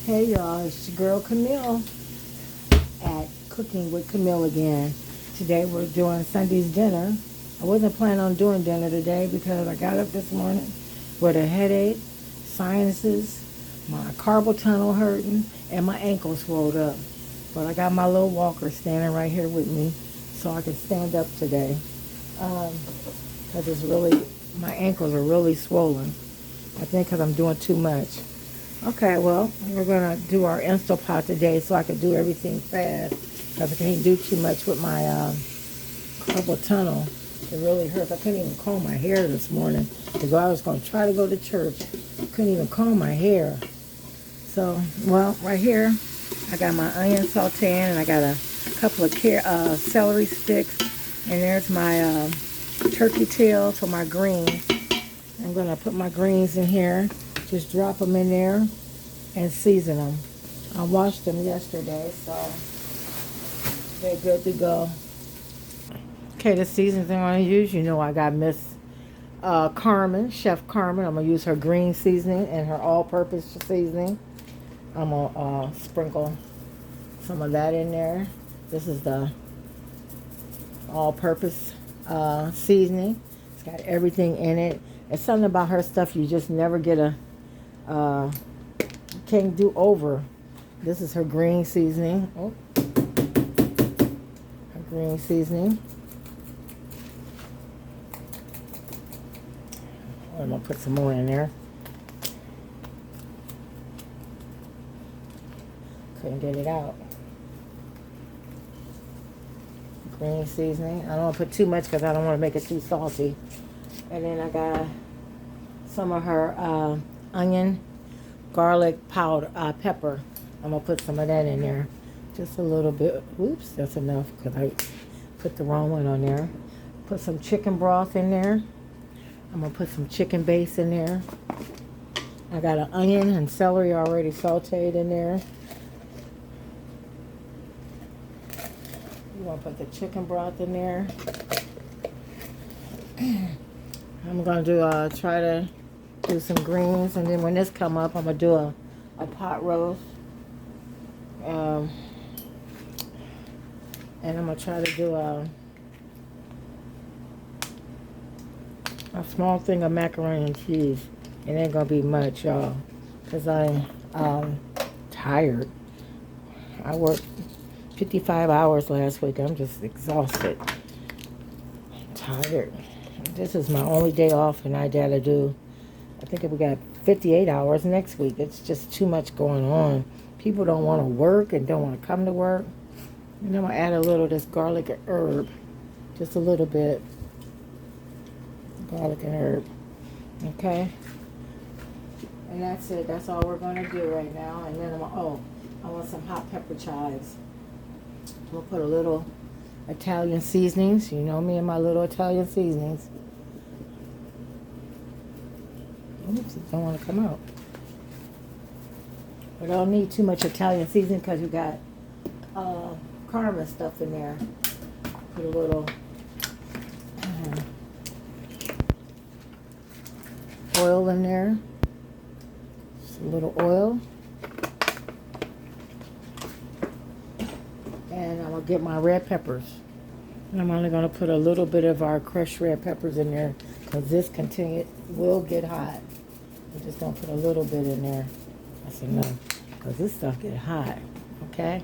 Hey y'all, it's your girl Camille at Cooking with Camille again. Today we're doing Sunday's dinner. I wasn't planning on doing dinner today because I got up this morning with a headache, sinuses, my carpal tunnel hurting, and my ankle swelled up. But I got my little walker standing right here with me so I can stand up today. Because my ankles are really swollen. I think because I'm doing too much. Okay, well, we're going to do our Instapot today so I can do everything fast because I can't do too much with my carpal tunnel. It really hurts. I couldn't even comb my hair this morning because I was going to try to go to church. I couldn't even comb my hair. So, well, right here, I got my onion sauteing and I got a couple of celery sticks. And there's my turkey tail for my greens. I'm going to put my greens in here. Just drop them in there and season them. I washed them yesterday, so they're good to go. Okay, the seasonings I'm going to use, you know I got Miss Carmen, Chef Carmen. I'm going to use her green seasoning and her all-purpose seasoning. I'm going to sprinkle some of that in there. This is the all-purpose seasoning. It's got everything in it. It's something about her stuff you just never get can't do over. This is her green seasoning. Oh, her green seasoning. I'm gonna put some more in there. Couldn't get it out. Green seasoning. I don't want to put too much because I don't want to make it too salty. And then I got some of her onion, garlic powder, pepper. I'm going to put some of that in there. Just a little bit. Oops, that's enough because I put the wrong one on there. Put some chicken broth in there. I'm going to put some chicken base in there. I got an onion and celery already sauteed in there. You want to put the chicken broth in there. I'm going to try to do some greens, and then when this come up, I'm going to do a pot roast. And I'm going to try to do a small thing of macaroni and cheese. It ain't going to be much, y'all, because I'm tired. I worked 55 hours last week. I'm just exhausted. I'm tired. This is my only day off, and I gotta do, I think we got 58 hours next week. It's just too much going on. People don't want to work and don't want to come to work. And I'm going to add a little of this garlic and herb. Just a little bit. Garlic and herb. Okay? And that's it. That's all we're going to do right now. And then I want some hot pepper chives. I'm going to put a little Italian seasonings. You know me and my little Italian seasonings. Oops, it don't want to come out. But I don't need too much Italian seasoning because you got Carmen stuff in there. Put a little oil in there. Just a little oil. And I'm going to get my red peppers. And I'm only going to put a little bit of our crushed red peppers in there because this will get hot. I'm just going to put a little bit in there. That's enough because this stuff get hot. Okay?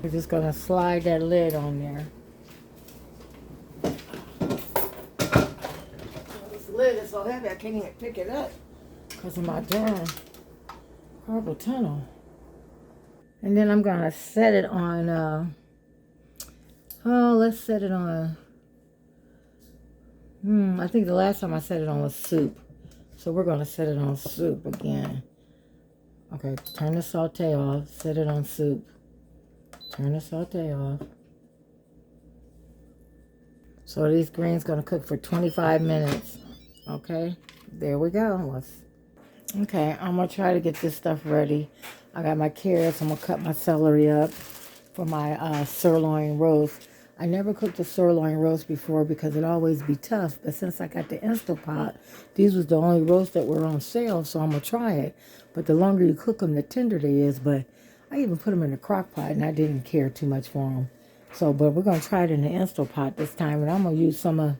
We're just going to slide that lid on there. This lid is so heavy I can't even pick it up because of my darn carpal tunnel. And then I'm going to set it on, let's set it on, I think the last time I set it on was soup. So we're going to set it on soup again. Okay, turn the saute off, set it on soup. Turn the saute off. So these greens going to cook for 25 minutes. Okay, there we go. Okay, I'm going to try to get this stuff ready. I got my carrots. I'm going to cut my celery up for my sirloin roast. I never cooked a sirloin roast before because it always be tough. But since I got the Instapot, these was the only roasts that were on sale, so I'm going to try it. But the longer you cook them, the tender they is. But I even put them in the crock pot, and I didn't care too much for them. So, but we're going to try it in the Instapot this time, and I'm going to use some of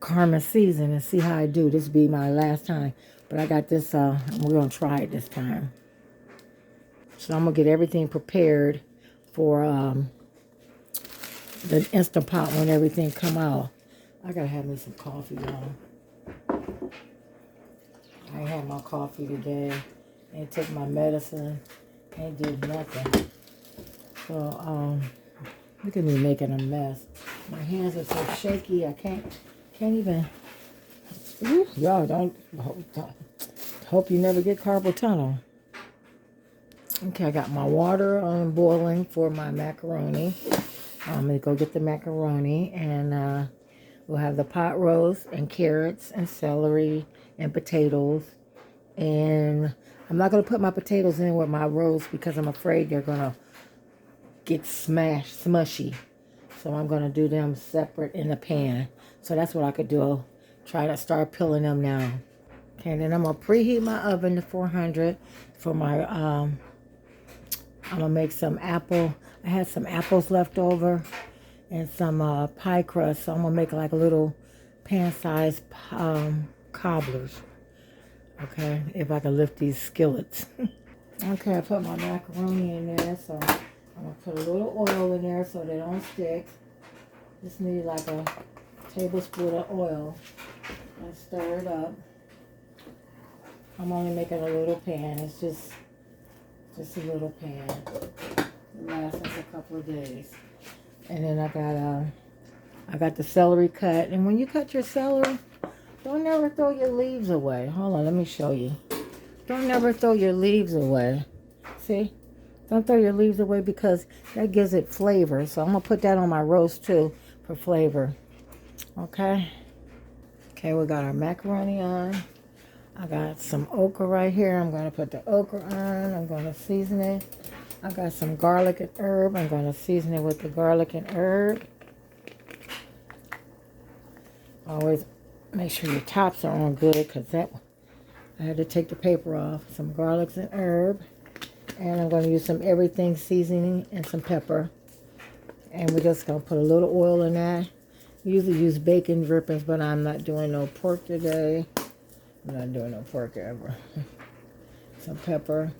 Carmen season and see how I do. This will be my last time. But I got this, we're going to try it this time. So I'm going to get everything prepared for the Instant Pot when everything come out. I got to have me some coffee, y'all. I ain't had my coffee today. Ain't take my medicine. Ain't did nothing. So, look at me making a mess. My hands are so shaky. I can't even. Ooh, y'all don't hope you never get carpal tunnel. Okay, I got my water on boiling for my macaroni. I'm going to go get the macaroni, and we'll have the pot roast and carrots and celery and potatoes. And I'm not going to put my potatoes in with my roast because I'm afraid they're going to get smushy. So I'm going to do them separate in the pan. So that's what I could do. Try to start peeling them now. Okay, and then I'm going to preheat my oven to 400 for my, I'm going to make some apple. I had some apples left over and some pie crust. So I'm going to make like a little pan-sized cobblers. Okay, if I can lift these skillets. Okay, I put my macaroni in there. So I'm going to put a little oil in there so they don't stick. Just need like a tablespoon of oil. And stir it up. I'm only making a little pan. It's just a little pan. It lasts us a couple of days. And then I got the celery cut. And when you cut your celery, don't ever throw your leaves away. Hold on, let me show you. Don't ever throw your leaves away. See? Don't throw your leaves away because that gives it flavor. So I'm going to put that on my roast too for flavor. Okay? Okay, we got our macaroni on. I got some okra right here. I'm going to put the okra on. I'm going to season it. I got some garlic and herb. I'm going to season it with the garlic and herb. Always make sure your tops are on good because I had to take the paper off. Some garlics and herb. And I'm going to use some everything seasoning and some pepper. And we're just going to put a little oil in that. Usually use bacon drippings, but I'm not doing no pork today. I'm not doing no pork ever. Some pepper.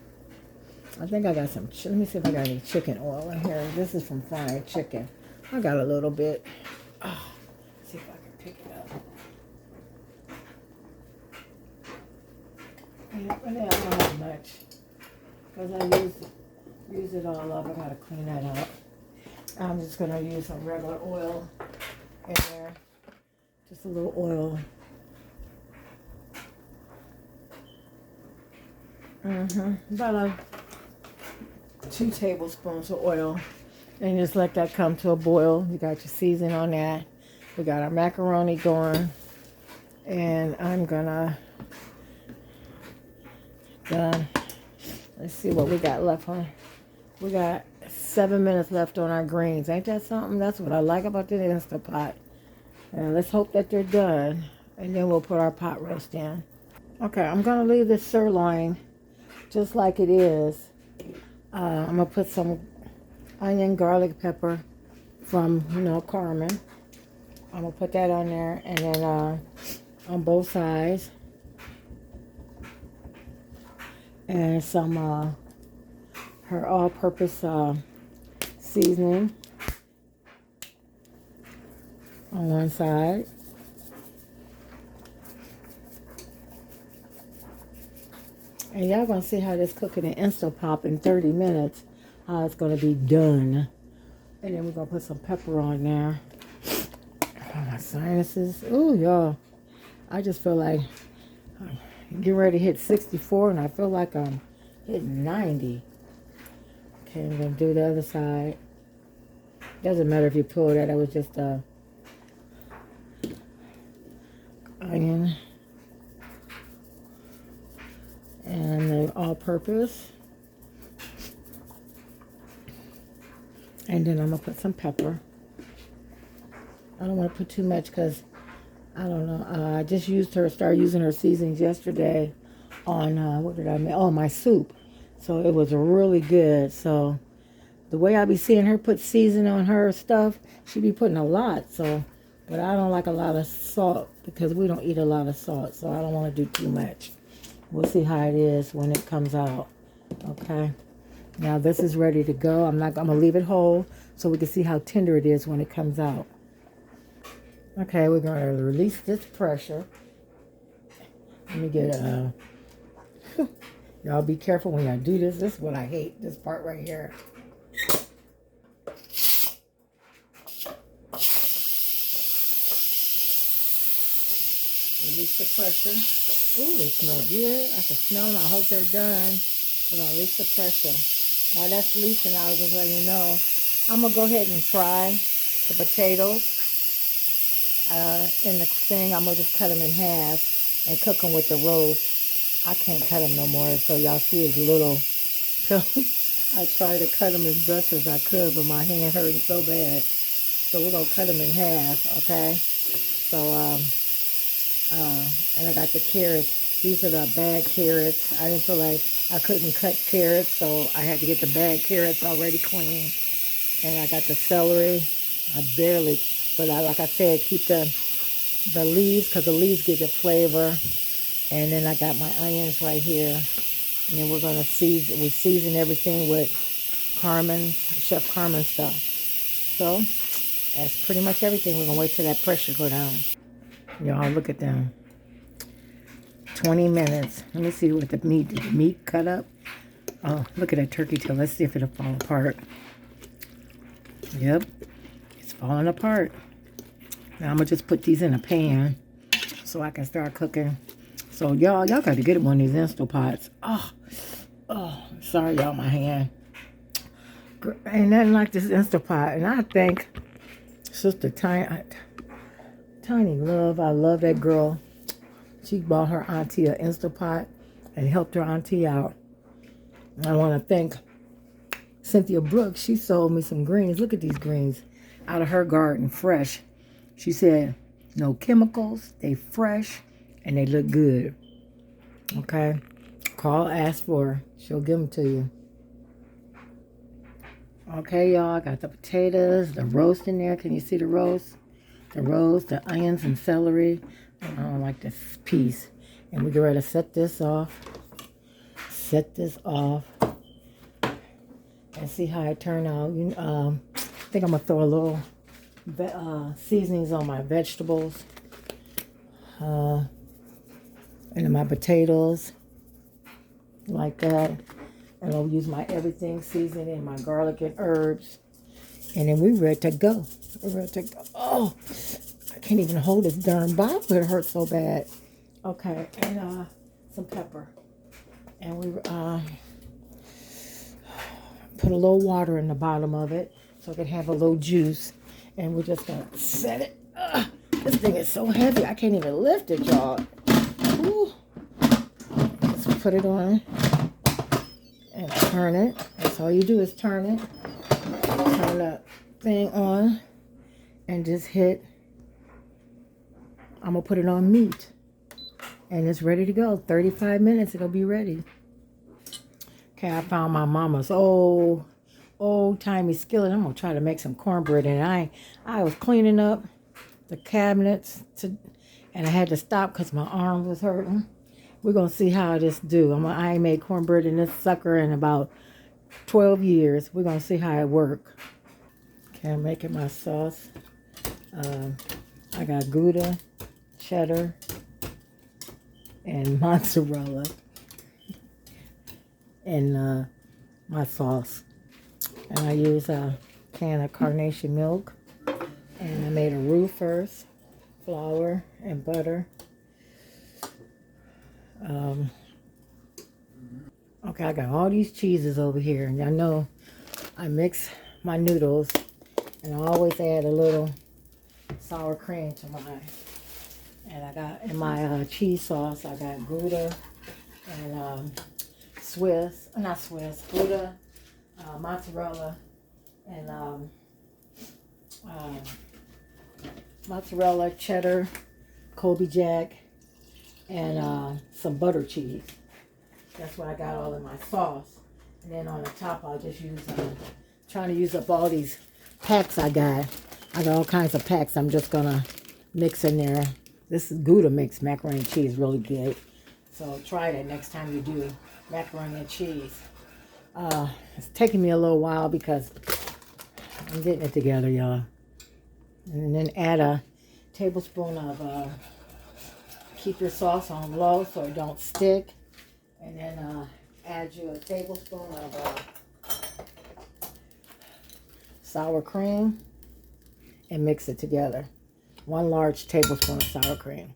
I think I got some, let me see if I got any chicken oil in here. This is from frying chicken. I got a little bit. Oh, let's see if I can pick it up. Yeah, but I don't have much. Because I use it all up. I got to clean that up. I'm just going to use some regular oil in there. Just a little oil. About 2 tablespoons of oil. And just let that come to a boil. You got your seasoning on that. We got our macaroni going. And I'm gonna let's see what we got left on. We got 7 minutes left on our greens. Ain't that something? That's what I like about the Instant Pot. And let's hope that they're done. And then we'll put our pot roast in. Okay, I'm gonna leave this sirloin just like it is. I'm gonna put some onion, garlic, pepper from, Carmen. I'm gonna put that on there, and then on both sides, and some her all-purpose seasoning on one side. And y'all gonna see how this cooking in Instant Pot in 30 minutes, how it's gonna be done. And then we're gonna put some pepper on there. Oh, my sinuses. Ooh, y'all. I just feel like I'm getting ready to hit 64, and I feel like I'm hitting 90. Okay, I'm gonna do the other side. Doesn't matter if you pull that. It was just onion. And the all-purpose. And then I'm going to put some pepper. I don't want to put too much because I don't know. I just started using her seasonings yesterday on, what did I make? Oh, my soup. So it was really good. So the way I be seeing her put seasoning on her stuff, she be putting a lot. So, but I don't like a lot of salt because we don't eat a lot of salt. So I don't want to do too much. We'll see how it is when it comes out. Okay. Now this is ready to go. I'm gonna leave it whole so we can see how tender it is when it comes out. Okay, we're gonna release this pressure. Let me get y'all be careful when y'all do this. This is what I hate, this part right here. Release the pressure. Ooh, they smell good. I can smell them. I hope they're done. We're gonna release the pressure. While that's releasing, I was just letting you know, I'm gonna go ahead and try the potatoes. In the thing, I'm gonna just cut them in half and cook them with the roast. I can't cut them no more, so y'all see it's little. So I tried to cut them as best as I could, but my hand hurting so bad. So we're gonna cut them in half, okay? So and I got the carrots. These are the bad carrots. I didn't feel like I couldn't cut carrots, so I had to get the bad carrots already clean. And I got the celery. I barely, but like I said, keep the leaves because the leaves give it flavor. And then I got my onions right here. And then we're gonna season everything with Chef Carmen stuff. So that's pretty much everything. We're gonna wait till that pressure go down. Y'all look at them. 20 minutes. Let me see what the meat cut up. Oh, look at that turkey tail. Let's see if it'll fall apart. Yep, it's falling apart. Now I'm gonna just put these in a pan so I can start cooking. So y'all got to get one of these Instant Pots. Oh, sorry y'all, my hand. Ain't nothing like this Instant Pot. And I think Sister Tiny Love, I love that girl. She bought her auntie an Instant Pot and helped her auntie out. I want to thank Cynthia Brooks. She sold me some greens. Look at these greens out of her garden, fresh. She said, no chemicals, they fresh, and they look good. Okay? Call, ask for her. She'll give them to you. Okay, y'all, I got the potatoes, the roast in there. Can you see the roast? The roast, the onions and celery. I don't like this piece. And we get ready to set this off. Set this off. And see how it turned out. I think I'm going to throw a little seasonings on my vegetables. And then my potatoes. Like that. And I'll use my everything seasoning, my garlic and herbs. And then we're ready to go. We're ready to go. Oh, I can't even hold this darn bottle. It hurts so bad. Okay, and some pepper. And we put a little water in the bottom of it so it can have a little juice. And we're just going to set it. This thing is so heavy. I can't even lift it, y'all. Ooh. Let's put it on. And turn it. That's all you do is turn it. Turn the thing on. And just hit. I'm going to put it on meat. And it's ready to go. 35 minutes. It'll be ready. Okay, I found my mama's old-timey skillet. I'm going to try to make some cornbread. And I was cleaning up the cabinets. And I had to stop because my arm was hurting. We're going to see how this do. I ain't made cornbread in this sucker in about 12 years. We're going to see how it work. Okay, I'm making my sauce. I got Gouda, cheddar, and mozzarella. And my sauce. And I use a can of carnation milk. And I made a roux first. Flour and butter. Okay, I got all these cheeses over here. And y'all know I mix my noodles. And I always add a little sour cream to mine. And I got in my cheese sauce, I got Gouda and Gouda, mozzarella, and mozzarella, cheddar, Colby Jack, and some butter cheese. That's what I got all in my sauce. And then on the top, I'll just use, trying to use up all these packs I got. I got all kinds of packs I'm just going to mix in there. This is Gouda mix macaroni and cheese, really good. So try that next time you do macaroni and cheese. It's taking me a little while because I'm getting it together, y'all. And then add a tablespoon of, keep your sauce on low so it don't stick. And then add you a tablespoon of sour cream and mix it together. 1 large tablespoon of sour cream.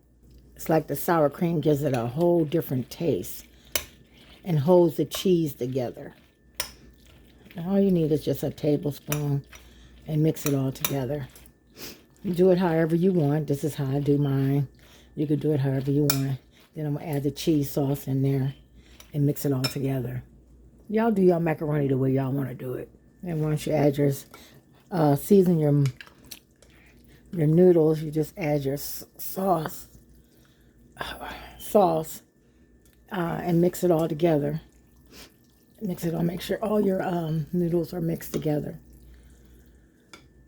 It's like the sour cream gives it a whole different taste and holds the cheese together. And all you need is just a tablespoon and mix it all together. You do it however you want. This is how I do mine. You can do it however you want. Then I'm going to add the cheese sauce in there and mix it all together. Y'all do your macaroni the way y'all want to do it. And once you add your, season your noodles, you just add your sauce, and mix it all together. Mix it all, make sure all your noodles are mixed together.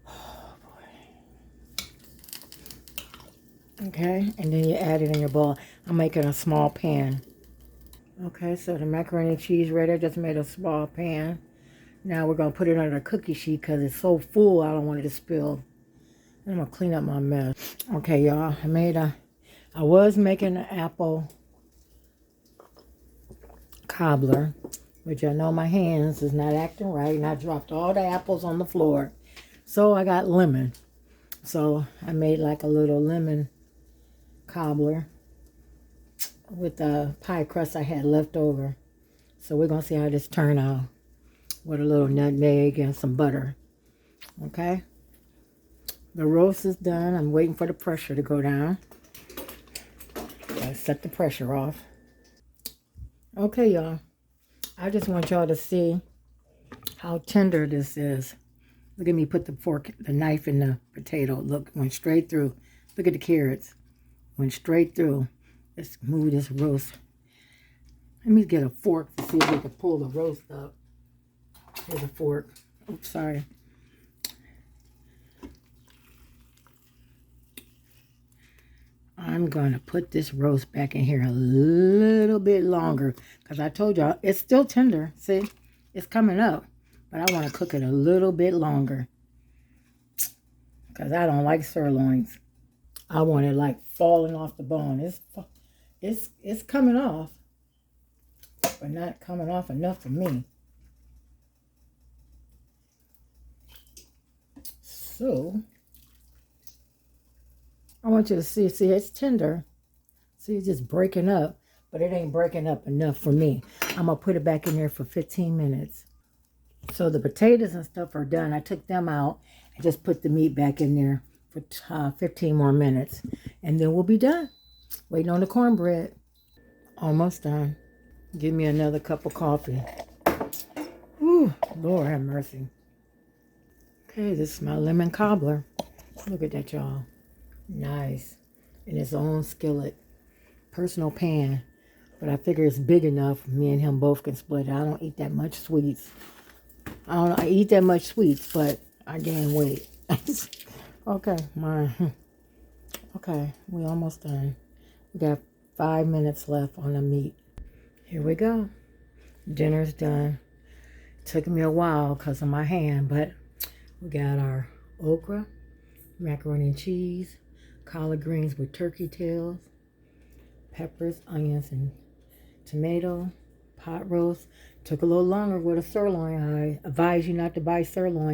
Oh, boy. Okay, and then you add it in your bowl. I'm making a small pan. Okay, so the macaroni and cheese ready. I just made a small pan. Now we're going to put it on a cookie sheet because it's so full I don't want it to spill. And I'm going to clean up my mess. Okay, y'all, I was making an apple cobbler, which I know my hands is not acting right, and I dropped all the apples on the floor. So I got lemon. So I made like a little lemon cobbler with the pie crust I had left over. So we're going to see how this turn out with a little nutmeg and some butter. Okay? The roast is done. I'm waiting for the pressure to go down. Gotta set the pressure off. Okay, y'all. I just want y'all to see how tender this is. Look at me put the knife in the potato. Look, went straight through. Look at the carrots. Went straight through. Let's move this roast. Let me get a fork to see if we can pull the roast up. Here's a fork. Oops, sorry. I'm going to put this roast back in here a little bit longer because I told y'all it's still tender. See, it's coming up, but I want to cook it a little bit longer because I don't like sirloins. I want it like falling off the bone. It's coming off, but not coming off enough for me. So I want you to see, it's tender. See, it's just breaking up, but it ain't breaking up enough for me. I'm going to put it back in there for 15 minutes. So the potatoes and stuff are done. I took them out and just put the meat back in there for 15 more minutes. And then we'll be done. Waiting on the cornbread. Almost done. Give me another cup of coffee. Ooh, Lord have mercy. Okay, this is my lemon cobbler. Look at that, y'all. Nice. In its own skillet. Personal pan. But I figure it's big enough. Me and him both can split it. I don't eat that much sweets. I eat that much sweets, but I gain weight. Okay, okay, we almost done. We got 5 minutes left on the meat. Here we go. Dinner's done. Took me a while because of my hand, but we got our okra, macaroni and cheese, collard greens with turkey tails, peppers, onions, and tomato, pot roast. Took a little longer with a sirloin. I advise you not to buy sirloin.